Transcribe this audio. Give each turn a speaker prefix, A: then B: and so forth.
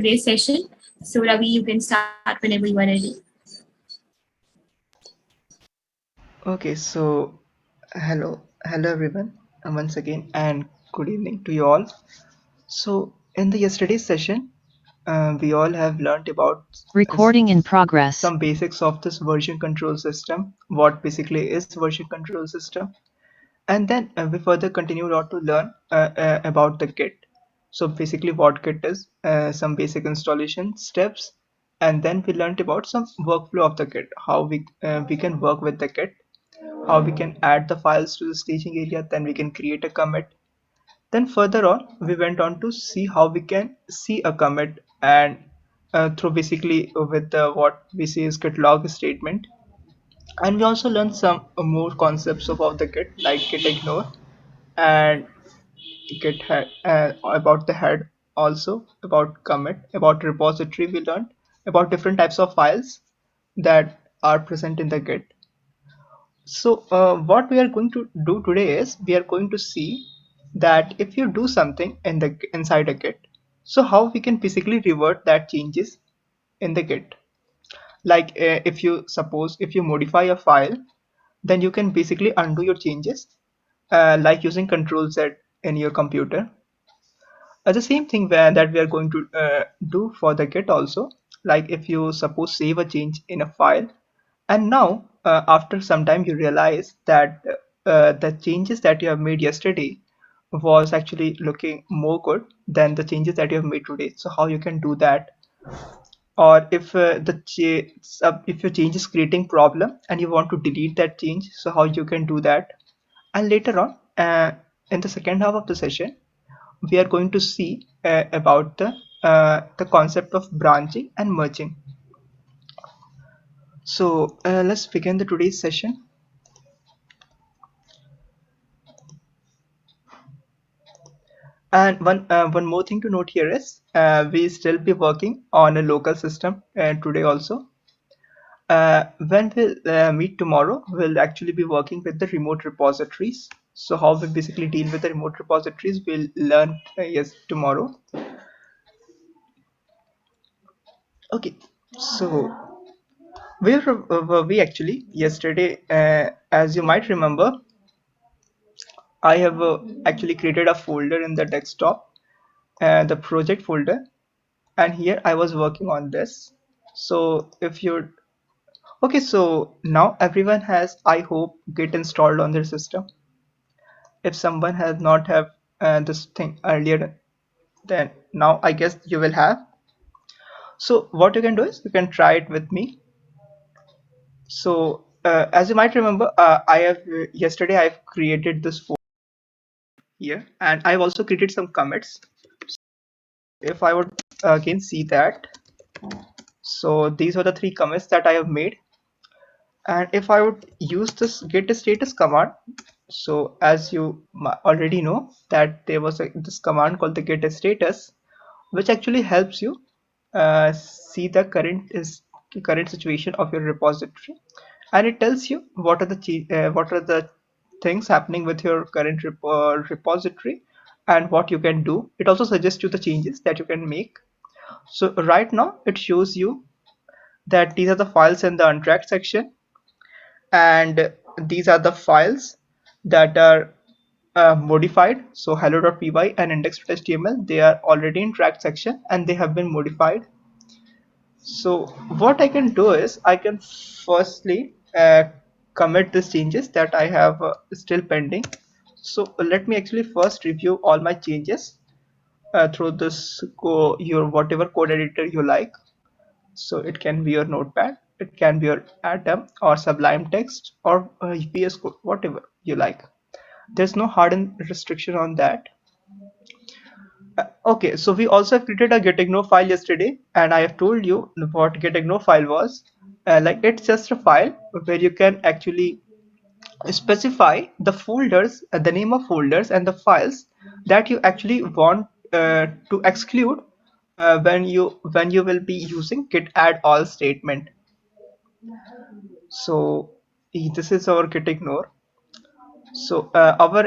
A: today's session. So Ravi, you can start whenever you are ready.
B: Okay, so hello everyone, once again, and good evening to you all. So, in the yesterday's session, we all have learned about
C: Recording in progress.
B: some basics of this version control system, what basically is version control system, and then we further continued on to learn about the Git. So basically, what Git is, some basic installation steps, and then we learned about some workflow of the Git, how we can work with the Git, how we can add the files to the staging area, then we can create a commit. Then further on, we went on to see how we can see a commit and through basically with the what we see is git log statement. And we also learned some more concepts about the git like git ignore and git head, about the head, also about commit, about repository. We learned about different types of files that are present in the git. So what we are going to do today is we are going to see that if you do something in the inside a Git, so how we can basically revert that changes in the Git. Like if you suppose if you modify a file, then you can basically undo your changes, like using Control Z in your computer. The same thing that we are going to do for the Git also. Like if you suppose save a change in a file, and now after some time you realize that the changes that you have made yesterday was actually looking more good than the changes that you have made today. So how you can do that? Or if if your change is creating problem and you want to delete that change, so how you can do that? And later on, in the second half of the session, we are going to see about the concept of branching and merging. So let's begin the today's session. And one more thing to note here is we still be working on a local system today also. When we meet tomorrow, we'll actually be working with the remote repositories. So how we basically deal with the remote repositories, we'll learn yes tomorrow. Okay, so where were we actually yesterday? As you might remember, I have actually created a folder in the desktop, the project folder, and here I was working on this. So if you're okay, so now everyone has, I hope, Git installed on their system. If someone has not have this thing earlier, then now I guess you will have. So what you can do is you can try it with me. So as you might remember, I have yesterday I've created this folder here, and I've also created some commits. If I would again see that, so these are the three commits that I have made. And if I would use this get status command, so as you already know that there was this command called the get status, which actually helps you see the current situation of your repository, and it tells you what are the things happening with your current repository and what you can do. It also suggests you the changes that you can make. So right now it shows you that these are the files in the untracked section, and these are the files that are modified. So hello.py and index.html, they are already in tracked section and they have been modified. So what I can do is I can firstly commit these changes that I have still pending. So let me actually first review all my changes through this your whatever code editor you like. So it can be your notepad, it can be your atom or sublime text or VS code, whatever you like. There's no hard and restriction on that. Okay, so we also have created a gitignore file yesterday, and I have told you what gitignore file was. Like it's just a file where you can actually specify the folders, the name of folders and the files that you actually want to exclude when you will be using git add all statement. So this is our gitignore. So our